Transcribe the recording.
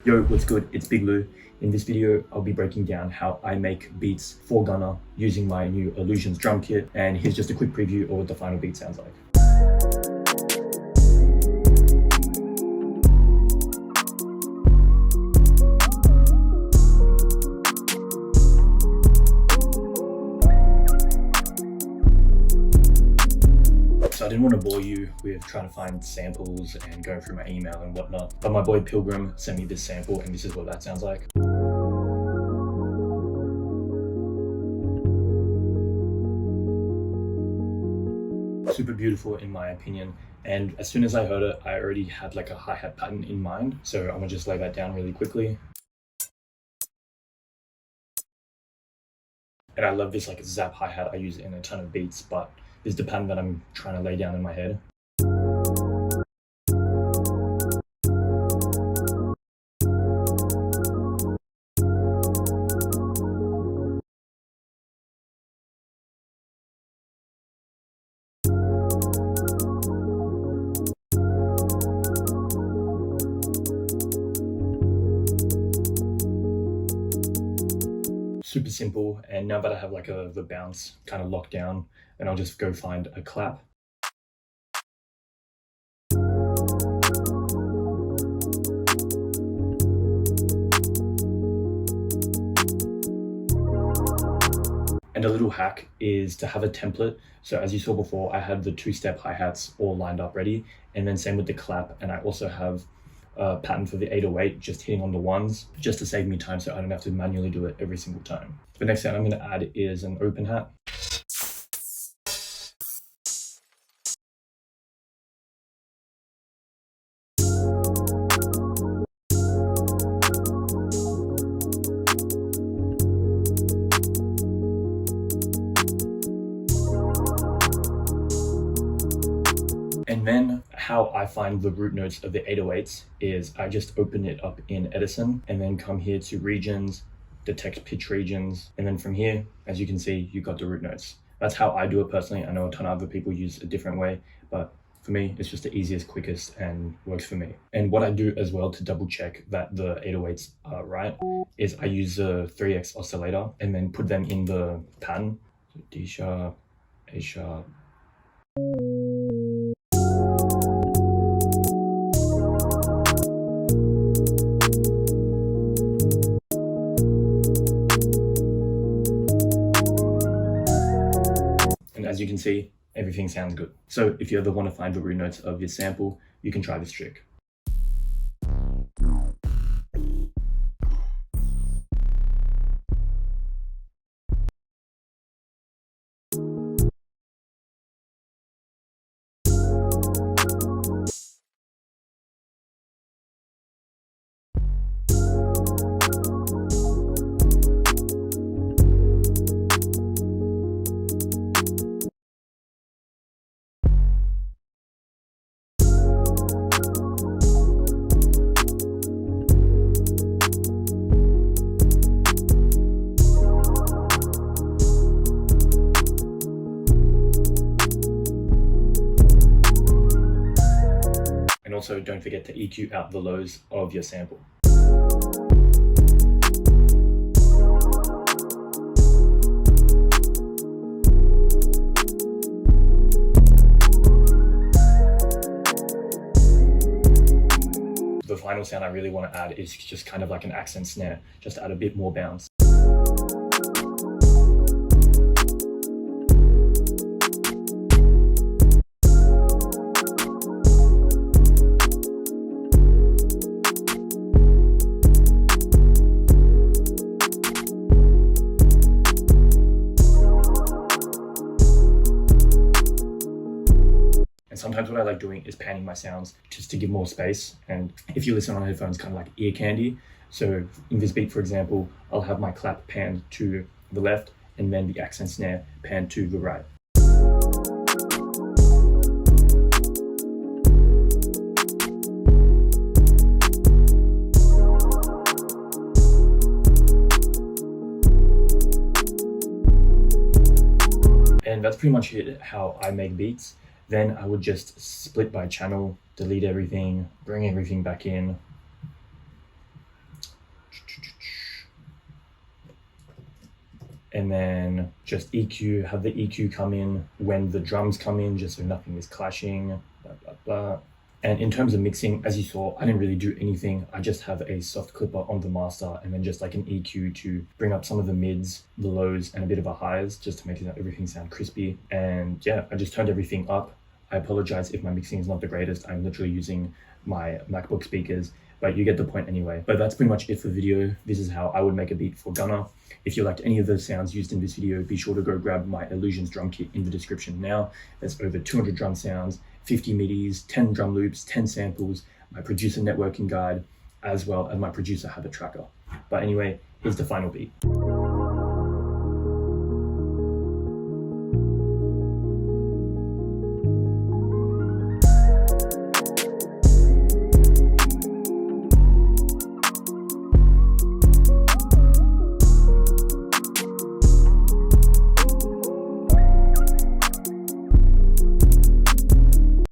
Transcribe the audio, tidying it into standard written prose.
Yo, what's good? It's Big Lou. In this video, I'll be breaking down how I make beats for Gunna using my new Illusions drum kit, and here's just a quick preview of what the final beat sounds like. So I didn't want to bore you with trying to find samples and going through my email and whatnot, but my boy Pilgrim sent me this sample and this is what that sounds like. Super beautiful in my opinion, and as soon as I heard it, I already had like a hi-hat pattern in mind, so I'm gonna just lay that down really quickly. And I love this like zap hi-hat. I use it in a ton of beats, but this is the pattern that I'm trying to lay down in my head. Super simple, and now that I have like the bounce kind of locked down, then I'll just go find a clap. And a little hack is to have a template. So as you saw before, I had the two-step hi-hats all lined up ready, and then same with the clap, and I also have a pattern for the 808 just hitting on the ones just to save me time so I don't have to manually do it every single time. The next sound I'm going to add is an open hat. And then how I find the root notes of the 808s is I just open it up in Edison and then come here to regions, detect pitch regions, and then from here, as you can see, you got the root notes. That's how I do it personally. I know a ton of other people use a different way, but for me, it's just the easiest, quickest, and works for me. And what I do as well to double check that the 808s are right is I use a 3x oscillator and then put them in the pattern. So D sharp, A sharp. And as you can see, everything sounds good. So if you ever want to find the root notes of your sample, you can try this trick. And also don't forget to EQ out the lows of your sample. The final sound I really want to add is just kind of like an accent snare, just to add a bit more bounce. And sometimes what I like doing is panning my sounds just to give more space. And if you listen on headphones, kind of like ear candy. So in this beat, for example, I'll have my clap panned to the left and then the accent snare panned to the right. And that's pretty much it, how I make beats. Then I would just split by channel, delete everything, bring everything back in. and then just EQ, have the EQ come in when the drums come in, just so nothing is clashing, blah, blah, blah. And in terms of mixing, as you saw, I didn't really do anything. I just have a soft clipper on the master and then just like an EQ to bring up some of the mids, the lows, and a bit of a highs, just to make everything sound crispy. And yeah, I just turned everything up. I apologize if my mixing is not the greatest. I'm literally using my MacBook speakers, but you get the point anyway. But that's pretty much it for the video. This is how I would make a beat for Gunna. If you liked any of the sounds used in this video, be sure to go grab my Illusions drum kit in the description now. There's over 200 drum sounds, 50 MIDIs, 10 drum loops, 10 samples, my producer networking guide, as well as my producer habit tracker. But anyway, here's the final beat.